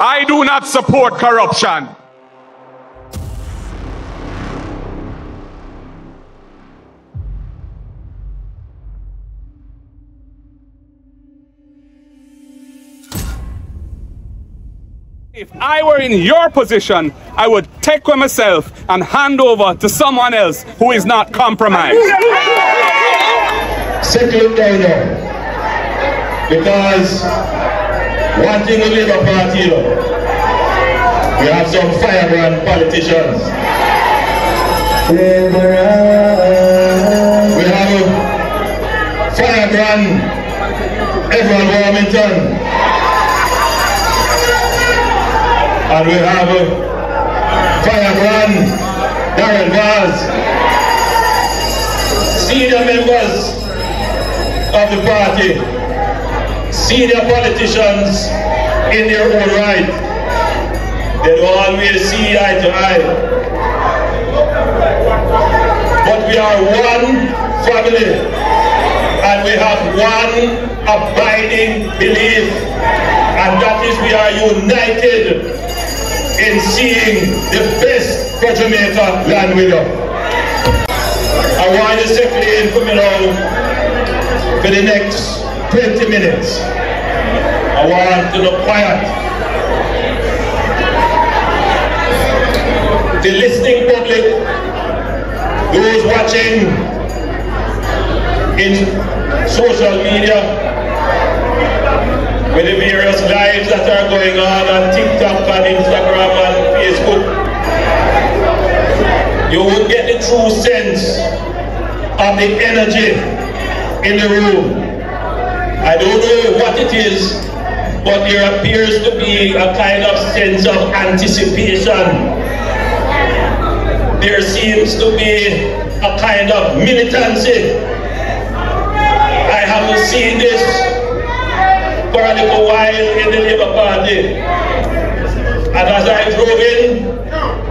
I do not support corruption. If I were in your position, I would take with myself and hand over to someone else who is not compromised. Settle it down now. Because one thing with Labour Party, we have some firebrand politicians. We have firebrand everyone Warmington. And we have firebrand Darren Vaz. Senior members of the party, senior politicians in their own right. They don't always see eye to eye. But we are one family and we have one abiding belief, and that is we are united in seeing the best for Jamaica land with us. I want you to settle in for me now for the next 20 minutes. I want to be quiet. The listening public, those watching in social media, with the various lives that are going on TikTok and Instagram and Facebook, you would get the true sense of the energy in the room. I don't know what it is, but there appears to be a kind of sense of anticipation. There seems to be a kind of militancy. I haven't seen this for a little while in the Labour Party. And as I drove in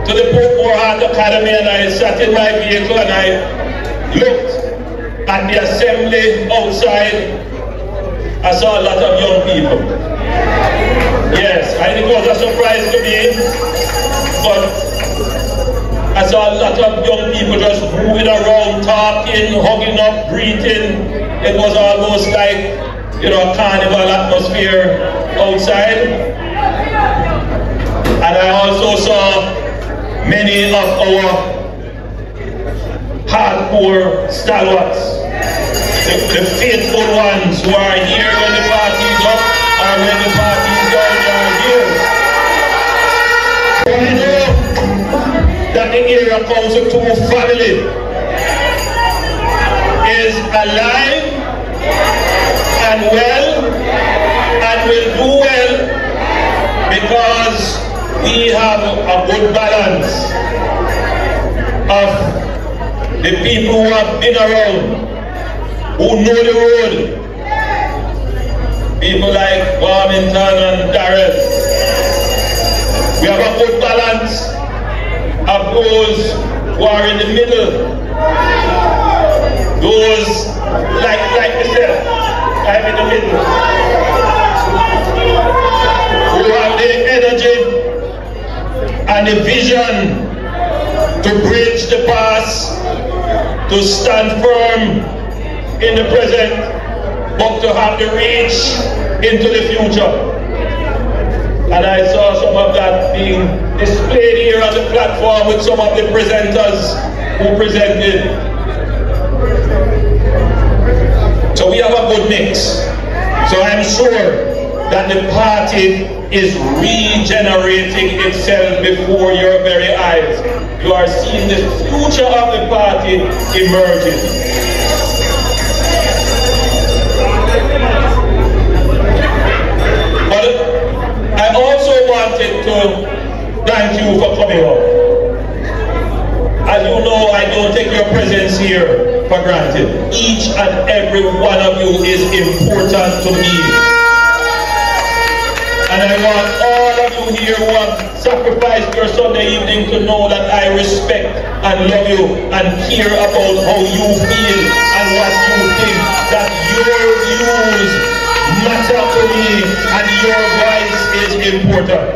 to the Port Academy and I sat in my vehicle and I looked at the assembly outside, I saw a lot of young people. Yes, and it was a surprise to me, but I saw a lot of young people just moving around, talking, hugging up, greeting. It was almost like, you know, a carnival atmosphere outside. And I also saw many of our hardcore stalwarts, the faithful ones who are here when the party is up or when the party is down, they are here. I know that the area council 2 family is alive and well and will do well because we have a good balance of the people who have been around, who know the road. People like Warmington and Darren. We have a good balance of those who are in the middle. Those like myself, I'm in the middle. Who have the energy and the vision to bridge the past, to stand firm in the present, but to have the reach into the future. And I saw some of that being displayed here on the platform with some of the presenters who presented. So we have a good mix. So I'm sure that the party is regenerating itself before your very eyes. You are seeing the future of the party emerging. But I also wanted to thank you for coming up. As you know, I don't take your presence here for granted. Each and every one of you is important to me. And I want all of you here who have sacrificed your Sunday evening to know that I respect and love you and care about how you feel and what you think, that your views matter to me and your voice is very important.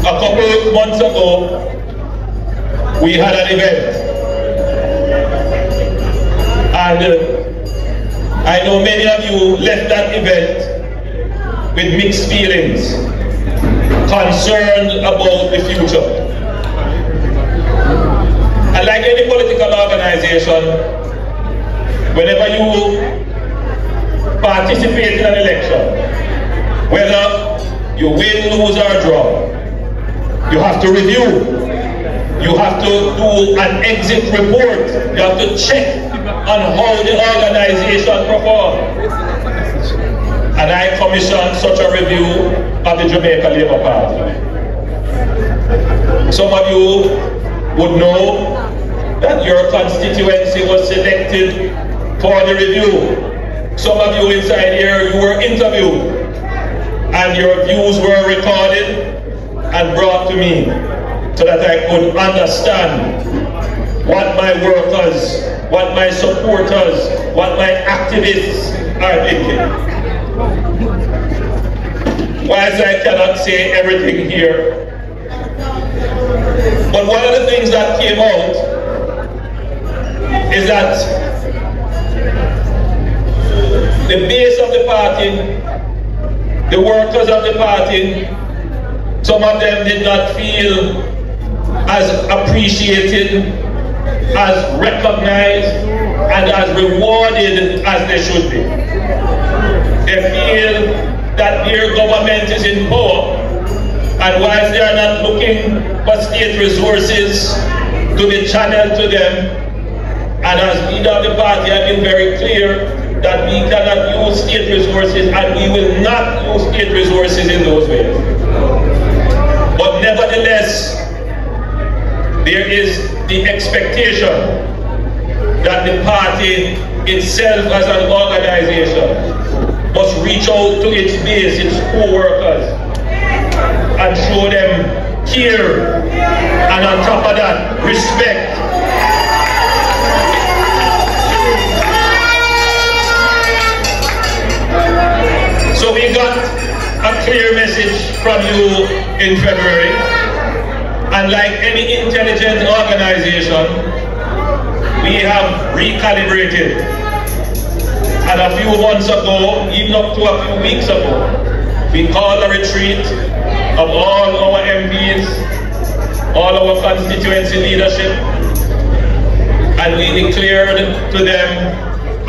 A couple months ago, we had an event, and I know many of you left that event with mixed feelings, concerned about the future. And like any political organization, whenever you participate in an election, whether you win, lose, or draw, you have to review. You have to do an exit report. You have to check on how the organization performs. And I commissioned such a review of the Jamaica Labour Party. Some of you would know that your constituency was selected for the review. Some of you inside here, you were interviewed, and your views were recorded and brought to me so that I could understand what my workers, what my supporters, what my activists are thinking. Whilst I cannot say everything here, but one of the things that came out is that the base of the party, the workers of the party, some of them did not feel as appreciated, as recognized, and as rewarded as they should be. They feel that their government is in power, and whilst they are not looking for state resources to be channeled to them, and as leader of the party, I've been very clear that we cannot use state resources, and we will not use state resources in those ways. But nevertheless, there is the expectation that the party itself as an organization must reach out to its base, its co-workers, and show them care, and on top of that, respect. So we got a clear message from you in February, and like any intelligent organization, we have recalibrated. And a few months ago, even up to a few weeks ago, we called a retreat of all our MPs, all our constituency leadership, and we declared to them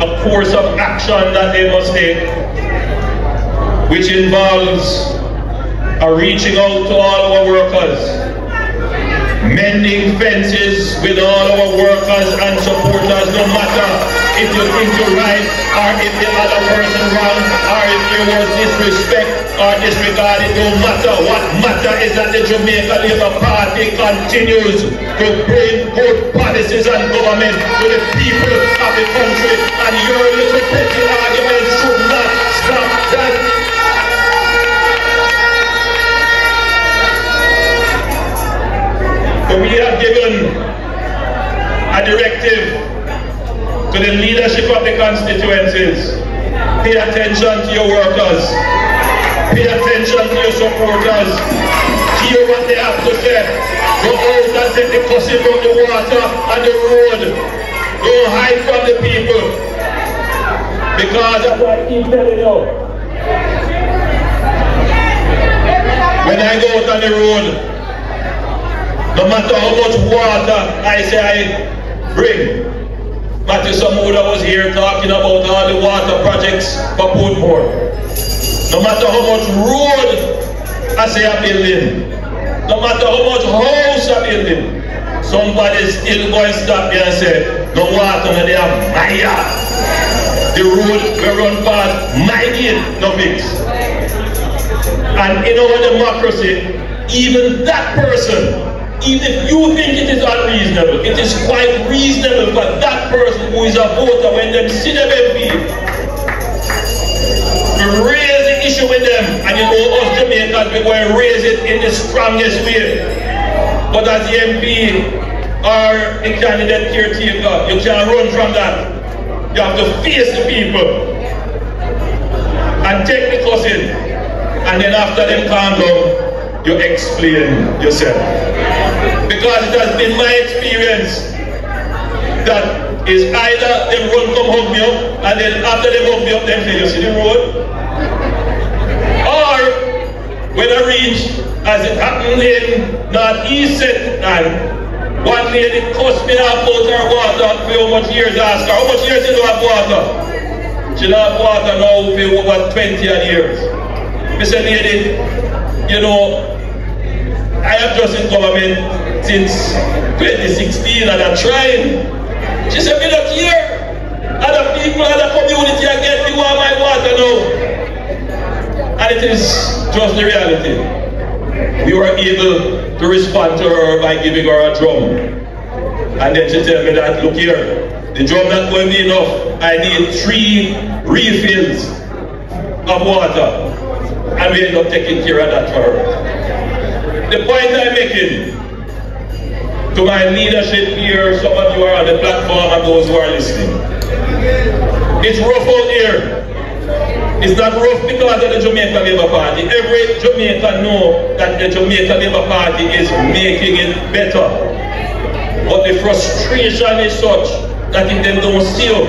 a course of action that they must take, which involves a reaching out to all our workers, mending fences with all our workers and supporters, no matter if you think you're right, or if the other person wrong, or if there was disrespect or disregard. It don't matter. What matter is that the Jamaica Labour Party continues to bring good policies and government to the people of the country, and your little petty arguments should not stop that. So we have given a directive to the leadership of the constituencies. Pay attention to your workers. Pay attention to your supporters. Hear what they have to say. Go out and take the cussing from the water and the road. Don't hide from the people. Because of what I keep telling you. When I go out on the road, no matter how much water I say I bring, Matthew Samuda was here talking about all the water projects for Portmore. No matter how much road I say I'm building, no matter how much house I'm building, somebody still going to stop me and say, no water in there, my yard. The road we run past my gate, no fix. And in our democracy, even that person, even if you think it is unreasonable, it is quite reasonable for that person who is a voter, when they see them MP, to raise the issue with them. And you know us Jamaicans, we're going to raise it in the strongest way. But as the MP or the candidate caretaker. You can't run from that. You have to face the people and take the cousin, and then after them calm down, you explain yourself. Because it has been my experience that is either them run come hug me up, and then after them hug me up, them say, you see the road? Or when I reach, as it happened in Northeast and one lady cussed me out about her water for how much years. I asked her, how much years you don't have water? She don't have water now for over 20 years. I said, lady, you know, I have just in government since 2016 and I'm trying. She said, me not here. Other people, other community are getting my water now. And it is just the reality. We were able to respond to her by giving her a drum. And then she tell me that, look here, the drum not going to be enough. I need 3 refills of water. And we end up taking care of that for her. The point I'm making to my leadership here, some of you are on the platform and those who are listening. It's rough out here. It's not rough because of the Jamaica Labour Party. Every Jamaican knows that the Jamaica Labour Party is making it better. But the frustration is such that if they don't see you,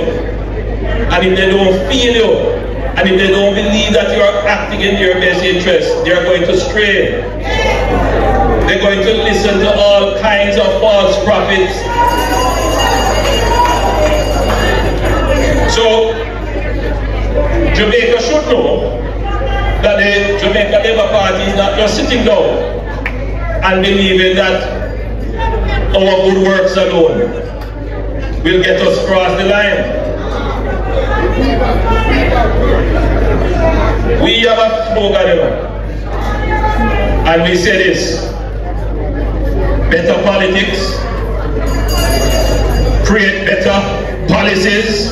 and if they don't feel you, and if they don't believe that you are acting in their best interest, they are going to stray. They're going to listen to all kinds of false prophets. So, Jamaica should know that the Jamaica Labour Party is not just sitting down and believing that our good works alone will get us across the line. We have a slogan, and we say this: better politics, create better policies,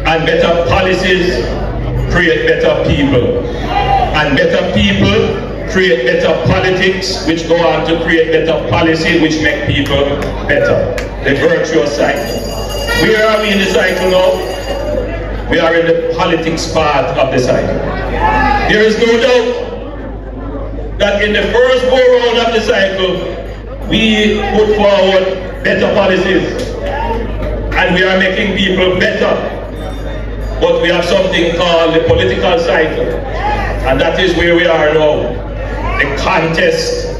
and better policies create better people, and better people create better politics, which go on to create better policy, which make people better. The virtuous cycle. Where are we in the cycle now? We are in the politics part of the cycle. There is no doubt that in the first go round of the cycle, we put forward better policies, and we are making people better. But we have something called the political cycle, and that is where we are now. The contest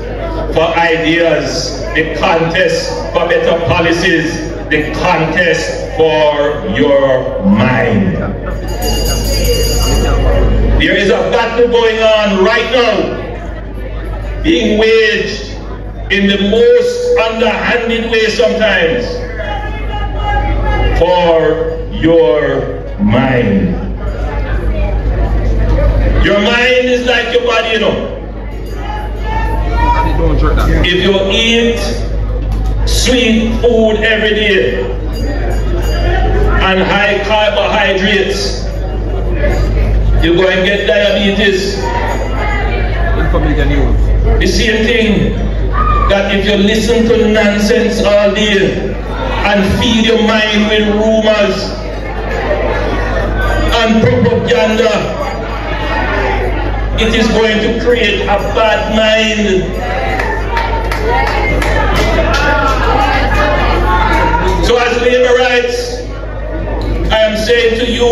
for ideas, the contest for better policies, the contest for your mind. There is a battle going on right now, being waged in the most underhanded way sometimes, for your mind. Your mind is like your body, you know. If you eat sweet food every day and high carbohydrates, you're going to get diabetes. The same thing that if you listen to nonsense all day and feed your mind with rumors and propaganda, it is going to create a bad mind. So as labor rights, I am saying to you,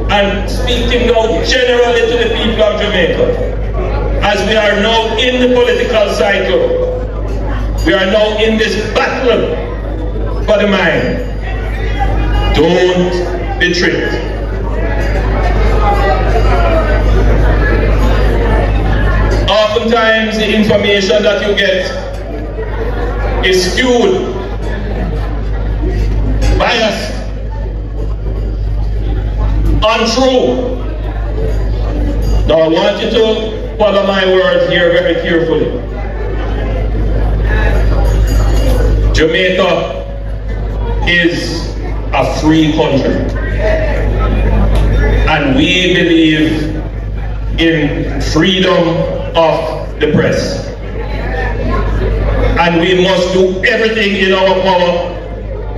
and speaking now generally to the people of Jamaica, as we are now in the political cycle, we are now in this battle for the mind. Don't be tricked. Oftentimes the information that you get is skewed, biased, untrue. Now I want you to follow my words here very carefully. Jamaica is a free country, and we believe in freedom of the press. And we must do everything in our power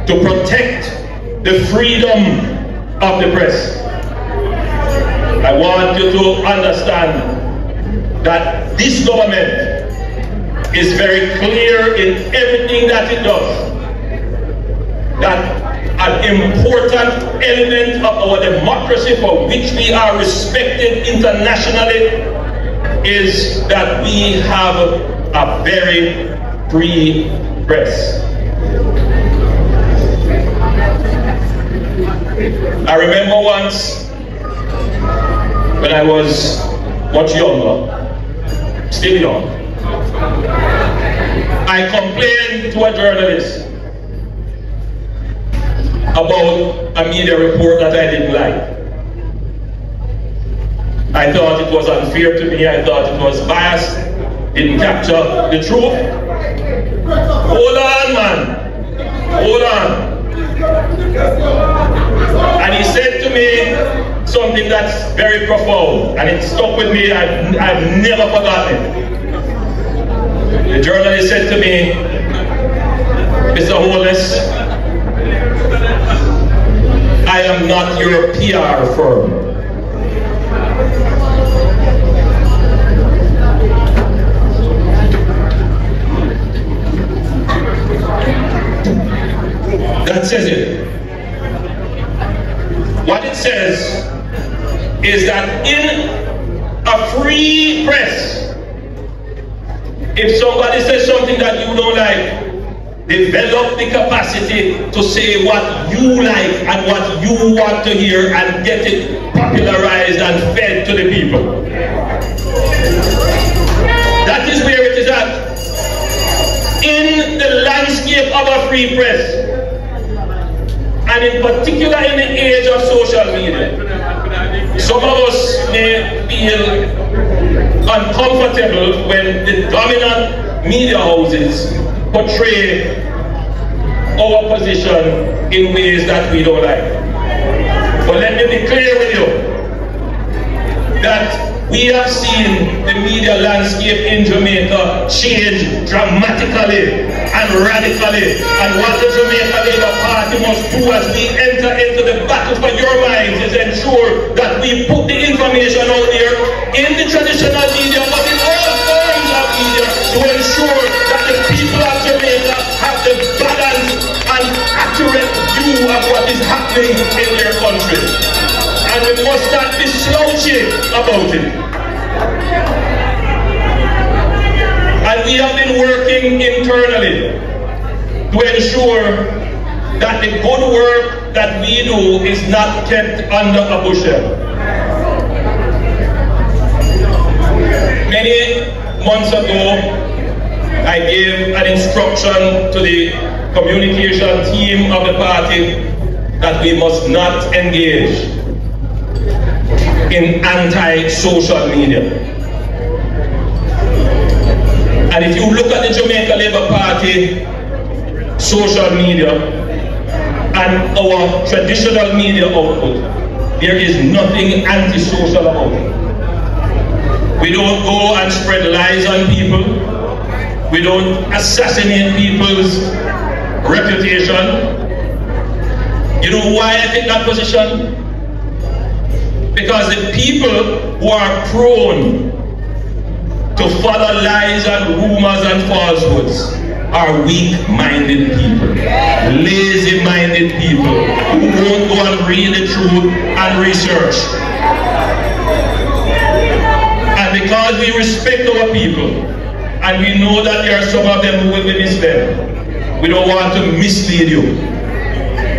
to protect the freedom of the press. I want you to understand that this government is very clear in everything that it does, that an important element of our democracy for which we are respected internationally is that we have a very free press. I remember once when I was much younger, still young, I complained to a journalist about a media report that I didn't like. I thought it was unfair to me, I thought it was biased, didn't capture the truth. Hold on, man, hold on. And he said to me something that's very profound, and it stuck with me. I've never forgotten it. The journalist said to me, Mr. Holness, I am not your PR firm. That says it. What it says is that in a free press, if somebody says something that you don't like, develop the capacity to say what you like and what you want to hear and get it popularized and fed to the people. That is where it is at. In the landscape of a free press, and in particular in the age of social media, some of us may feel uncomfortable when the dominant media houses portray our position in ways that we don't like. But let me be clear with you that we have seen the media landscape in Jamaica change dramatically and radically. And what the Jamaica Labour Party must do as we enter into the battle for your minds is ensure that we put the information out there in the traditional media, but in all forms of media, to ensure that the people of Jamaica have the balanced and accurate view of what is happening in their country. And we must not be slouchy about it. And we have been working internally to ensure that the good work that we do is not kept under a bushel. Many months ago, I gave an instruction to the communication team of the party that we must not engage in anti-social media. And if you look at the Jamaica Labour Party social media and our traditional media output, there is nothing anti-social about it. We don't go and spread lies on people. We don't assassinate people's reputation. You know why I take that position? Because the people who are prone to follow lies and rumors and falsehoods are weak-minded people, lazy-minded people who won't go and read the truth and research. And because we respect our people, and we know that there are some of them who will be misled, we don't want to mislead you.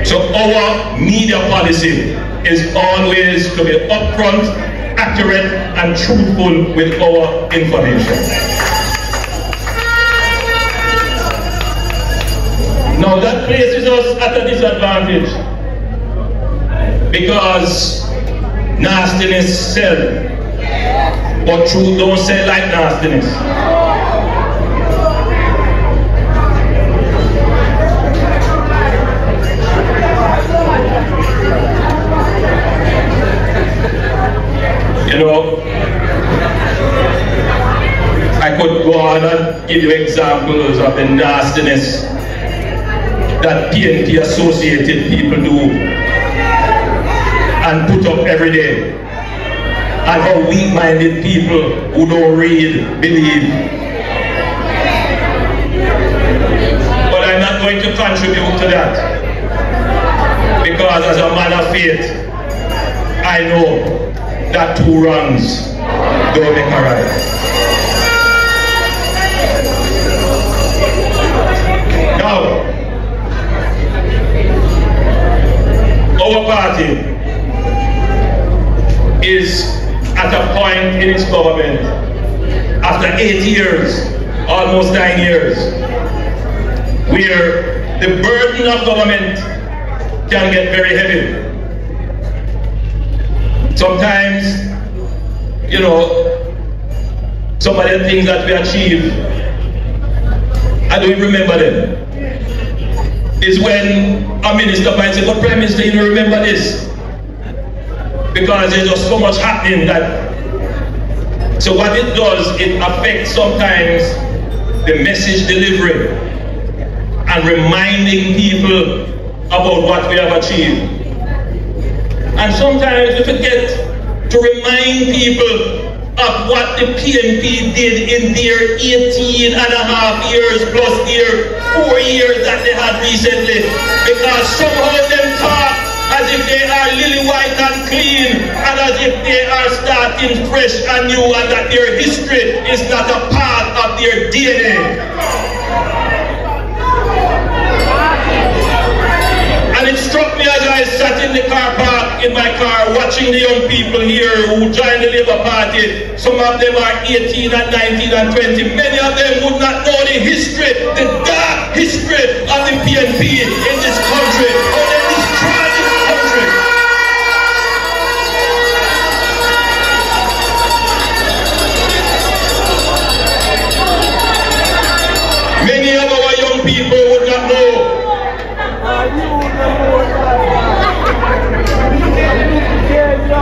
So our media policy is always to be upfront, accurate, and truthful with our information. Now that places us at a disadvantage because nastiness sells, but truth don't sell like nastiness. You know, I could go on and give you examples of the nastiness that PNP associated people do and put up every day, and how weak-minded people who don't read believe. But I'm not going to contribute to that, because as a man of faith, I know that two wrongs don't make a right. Now, our party is at a point in its government, after 8 years, almost 9 years, where the burden of government can get very heavy. Sometimes, you know, some of the things that we achieve, I don't even remember them. Is when a minister might say, but Prime Minister, you don't remember this. Because there's just so much happening that. So what it does, it affects sometimes the message delivery and reminding people about what we have achieved. And sometimes we forget to remind people of what the PNP did in their 18 and a half years plus their 4 years that they had recently, because somehow them talk as if they are lily white and clean, and as if they are starting fresh and new, and that their history is not a part of their DNA. And it struck me as I sat in the car park in my car watching the young people here who joined the Labour Party. Some of them are 18 and 19 and 20. Many of them would not know the history, the dark history of the PNP in this country. How they destroyed this country. Many of our young people would not know.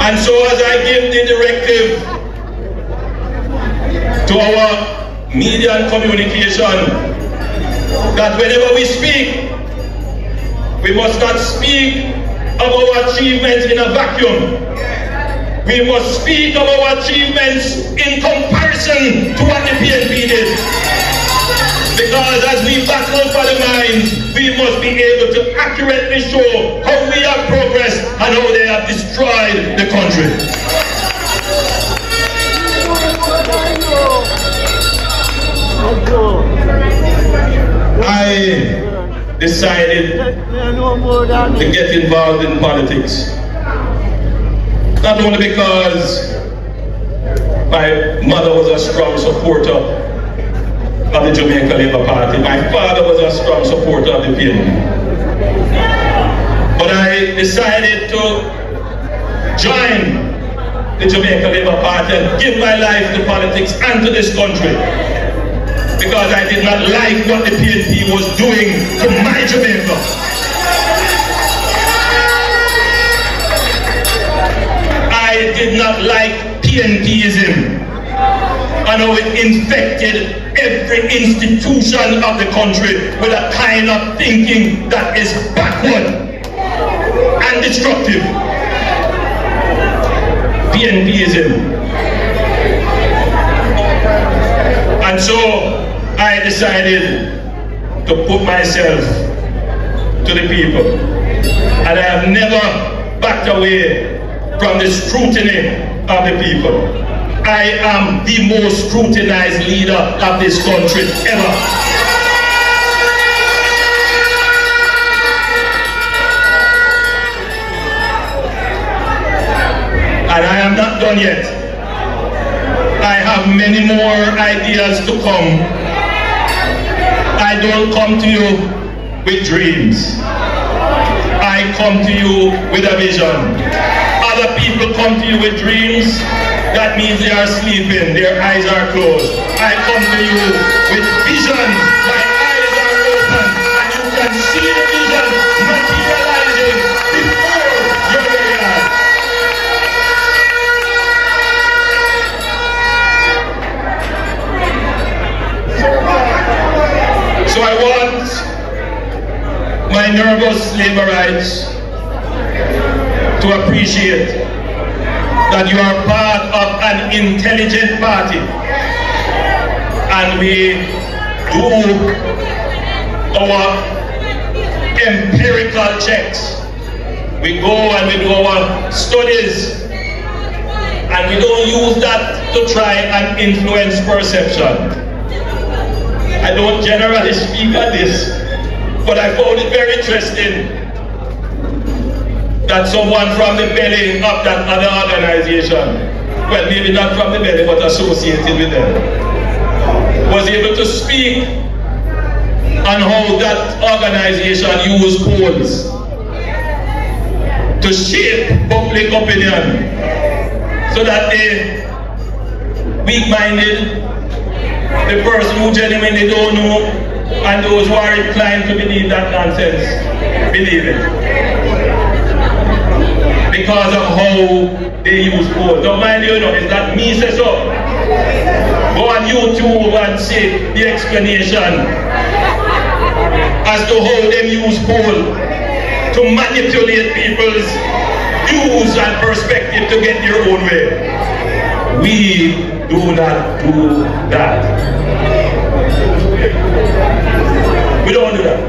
And so as I give the directive to our media and communication, that whenever we speak, we must not speak of our achievements in a vacuum. We must speak of our achievements in comparison to what the PNP did. Because as we battle for the minds, we must be able to accurately show how we have progressed and how they have destroyed the country. I decided to get involved in politics. Not only because my mother was a strong supporter of the Jamaica Labour Party. My father was a strong supporter of the PNP. But I decided to join the Jamaica Labour Party and give my life to politics and to this country, because I did not like what the PNP was doing to my Jamaica. I did not like PNP-Ism and how it infected every institution of the country with a kind of thinking that is backward and destructive. PNP-Ism. And so I decided to put myself to the people. And I have never backed away from the scrutiny of the people. I am the most scrutinized leader of this country ever. And I am not done yet. I have many more ideas to come. I don't come to you with dreams. I come to you with a vision. Other people come to you with dreams. That means they are sleeping, their eyes are closed. I come to you with vision. My eyes are open, and you can see the vision materializing before your very eyes. rights to appreciate that you are part of an intelligent party, and we do our empirical checks. We go and we do our studies, and we don't use that to try and influence perception. I don't generally speak on this, but I found it very interesting that someone from the belly of that other organization, well, maybe not from the belly, but associated with them, was able to speak on how that organization used polls to shape public opinion so that the weak-minded, the person who genuinely don't know, and those who are inclined to believe that nonsense, believe it. Because of how they use polls. Don't mind you, it's not me say so. Go on YouTube and see the explanation as to how they use poll to manipulate people's views and perspective to get their own way. We do not do that. We don't do that.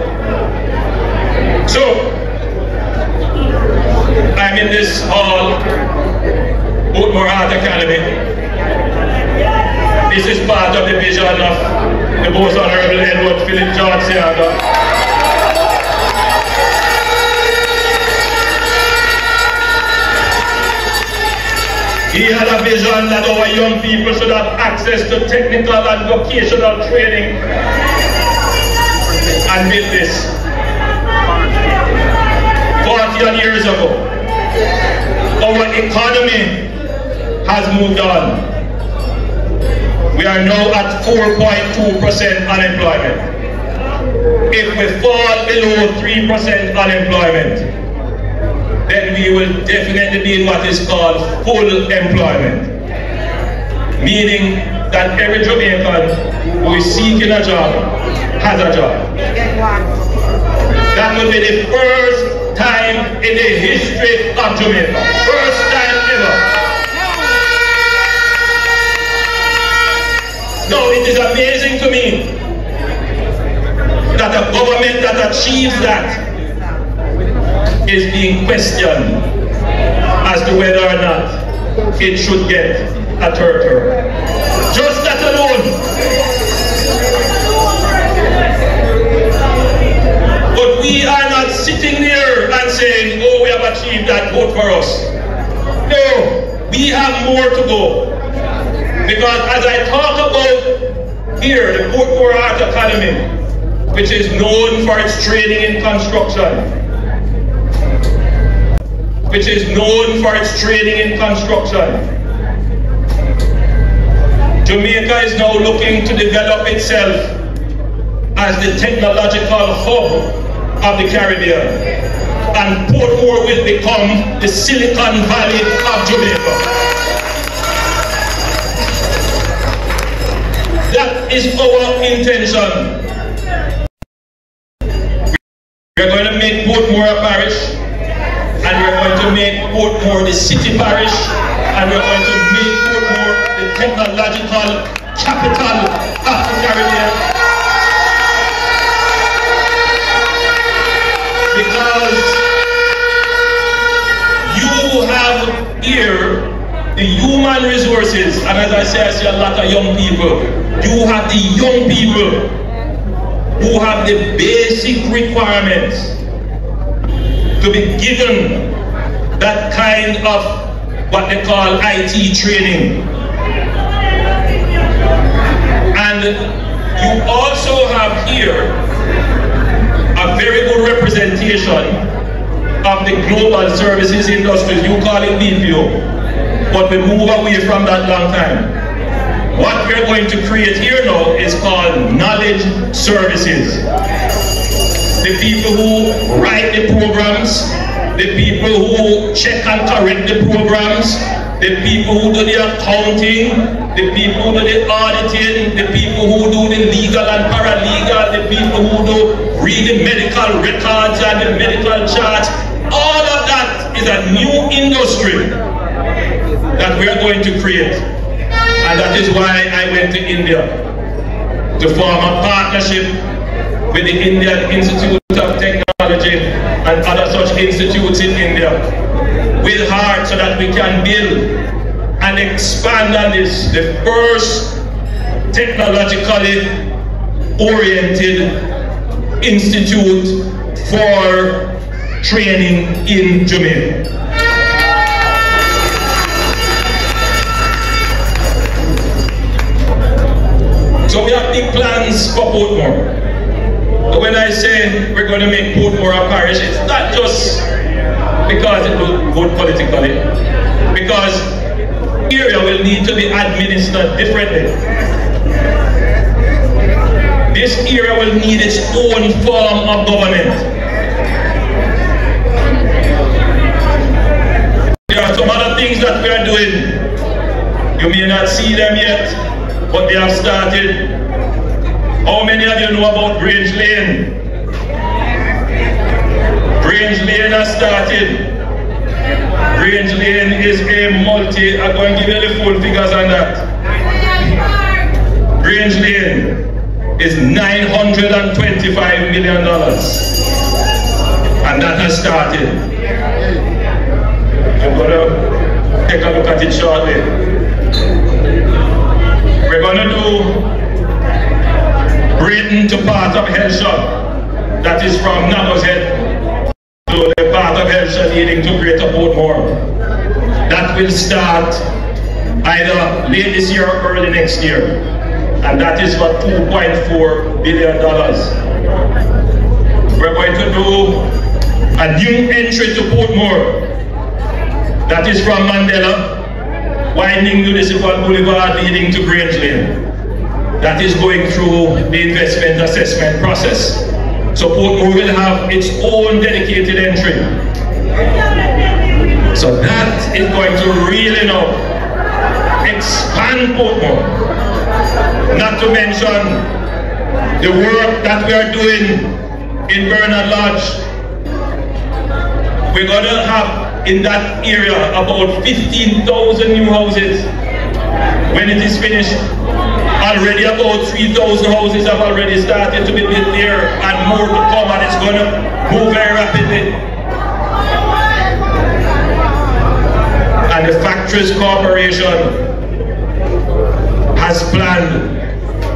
So, I'm in this hall, Boatmore Art Academy. This is part of the vision of the most honorable Edward Philip George Seaga. He had a vision that our young people should have access to technical and vocational training. And with this, 40 years ago, our economy has moved on. We are now at 4.2% unemployment. If we fall below 3% unemployment, then we will definitely be in what is called full employment. Meaning that every Jamaican who is seeking a job has a job. That will be the first time in the history of Jamaica. First time ever. Now it is amazing to me that a government that achieves that is being questioned as to whether or not it should get a third term. Just that alone. But we are not sitting there and saying, oh, we have achieved that, vote for us. No, we have more to go. Because as I talk about here, the Boatmore Art Academy, which is known for its training in construction, Jamaica is now looking to develop itself as the technological hub of the Caribbean. And Portmore will become the Silicon Valley of Jamaica. That is our intention. We are going to make Portmore a parish, and we're going to make Portmore the city parish, and we're going to make Portmore the technological capital of the Caribbean. Because you have here the human resources, and as I say, I see a lot of young people. You have the young people who have the basic requirements to be given that kind of what they call IT training. And you also have here a very good representation of the global services industries. You call it BPO, but we move away from that long time. What we're going to create here now is called knowledge services. The people who write the programs, the people who check and correct the programs, the people who do the accounting, the people who do the auditing, the people who do the legal and paralegal, the people who do read the medical records and the medical charts. All of that is a new industry that we are going to create. And that is why I went to India to form a partnership with the Indian Institute of Technology and other such institutes in India with heart, so that we can build and expand on this, the first technologically oriented institute for training in Jamaica. So we have big plans for Portmore. But when I say we're going to make Portmore a parish, it's not just because it will vote politically, because the area will need to be administered differently. This area will need its own form of government. There are some other things that we are doing. You may not see them yet, but they have started. How many of you know about Grange Lane? Grange Lane has started. Grange Lane is a multi, I'm going to give you the full figures on that. Grange Lane is $925 million. And that has started. I'm going to take a look at it shortly. We're going to do Britain to part of Hellshire. That is from Nago's Head to the part of Hellshire leading to Greater Portmore. That will start either late this year or early next year. And that is for $2.4 billion. We're going to do a new entry to Portmore. That is from Mandela, winding Municipal Boulevard leading to Grange Lane. That is going through the investment assessment process. So Portmore will have its own dedicated entry. So that is going to really now expand Portmore. Not to mention the work that we are doing in Bernard Lodge. We're going to have in that area about 15,000 new houses when it is finished. Already about 3,000 houses have already started to be built there, and more to come, and it's going to move very rapidly. And the Factories Corporation has planned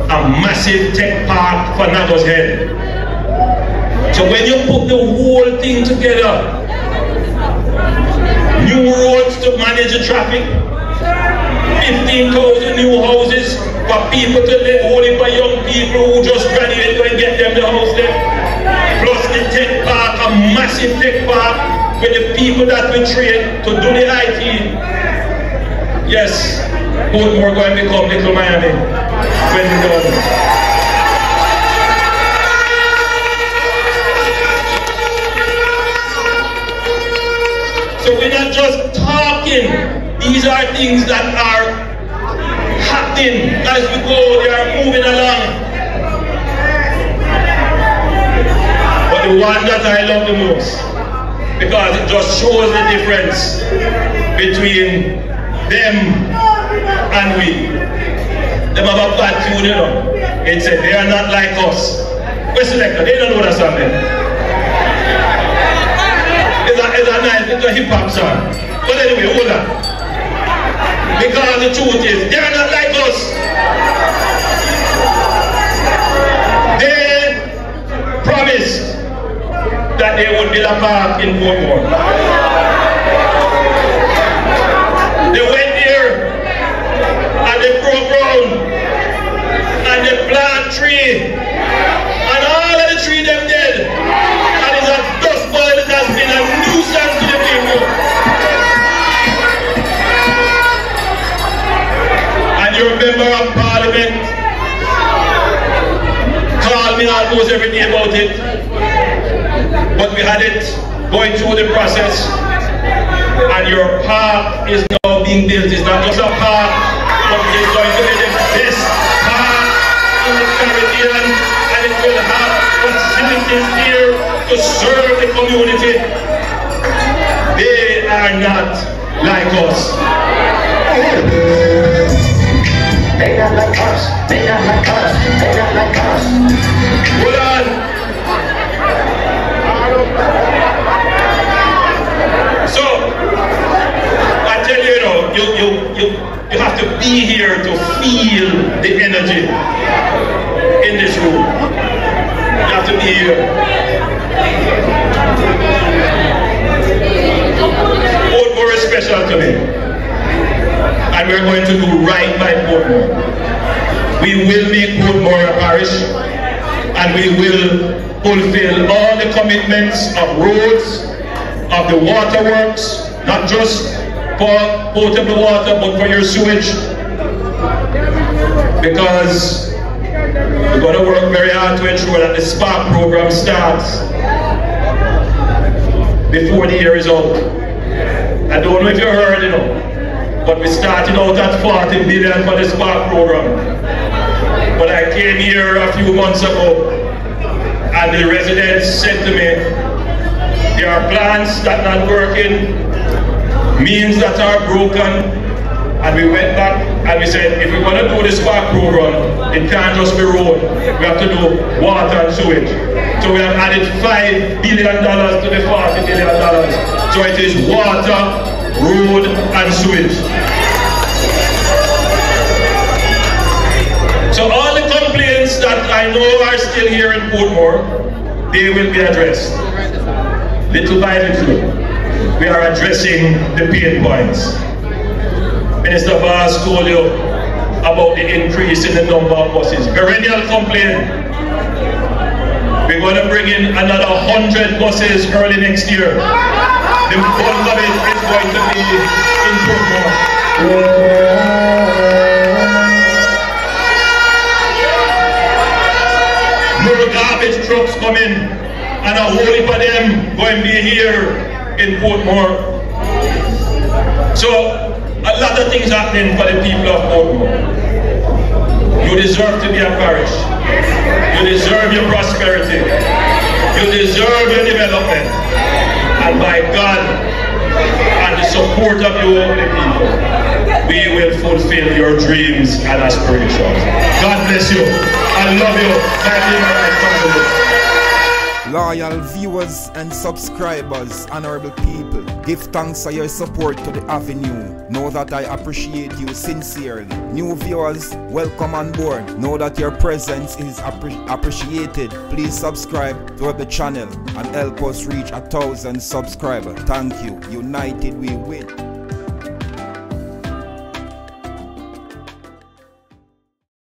a massive tech park for Nago's Head. So when you put the whole thing together, new roads to manage the traffic, 15,000 new houses for people to live, only for young people who just graduate and get them the house there. Plus the tech park, a massive tech park with the people that we train to do the IT. Yes, Portmore going to become Little Miami when we're done. So we're not just talking. These are things that are happening as we go, they are moving along. But the one that I love the most, because it just shows the difference between them and we. Them have a bad tune, you know. It said they are not like us. Where's the selector? They don't know that song then. It's a nice little hip hop song. But anyway, hold on. Because the truth is, they are not like us. They promised that they would build a park in Portmore. They went there and they broke ground and they plant tree, and all of the tree them dead, and it's a dust bowl that has been a nuisance to the people. Your member of parliament called me almost every day about it, but we had it going through the process, and your park is now now being built is not just a park, but it is going to be the best park in the Caribbean, and it will have facilities here to serve the community. They are not like us. They not like us. They not like us. They not like us. Hold on. So I tell you, you have to be here to feel the energy in this room. You have to be here. Portmore is special to me. And we're going to do right by Portmore. We will make Portmore a parish, and we will fulfill all the commitments of roads, of the waterworks, not just for potable water, but for your sewage. Because we're going to work very hard to ensure that the SPARK program starts before the year is out. I don't know if you heard, but we started out at 40 billion for the SPARK program. But I came here a few months ago, and the residents said to me, there are plans that are not working, means that are broken, and we went back and we said, if we're going to do the SPARK program, it can't just be road. We have to do water and sewage. So we have added $5 billion to the $40 billion. So it is water, road and sewage. So all the complaints that I know are still here in Portmore, they will be addressed. Little by little, we are addressing the pain points. Minister Vaz told you about the increase in the number of buses. Perennial complaint. We're going to bring in another 100 buses early next year. The bulk of it is going to be in Portmore. More garbage trucks coming, and a whole heap of them going to be here in Portmore. So a lot of things happening for the people of Portmore. You deserve to be a parish. You deserve your prosperity. You deserve your development. And by God and the support of you all the people, we will fulfill your dreams and aspirations. God bless you. I love you. Thank you, my family. Loyal viewers and subscribers, honorable people, give thanks for your support to the AVI-NUE. Know that I appreciate you sincerely. New viewers, welcome on board. Know that your presence is appreciated. Please subscribe to the channel and help us reach 1,000 subscribers. Thank you. United we win.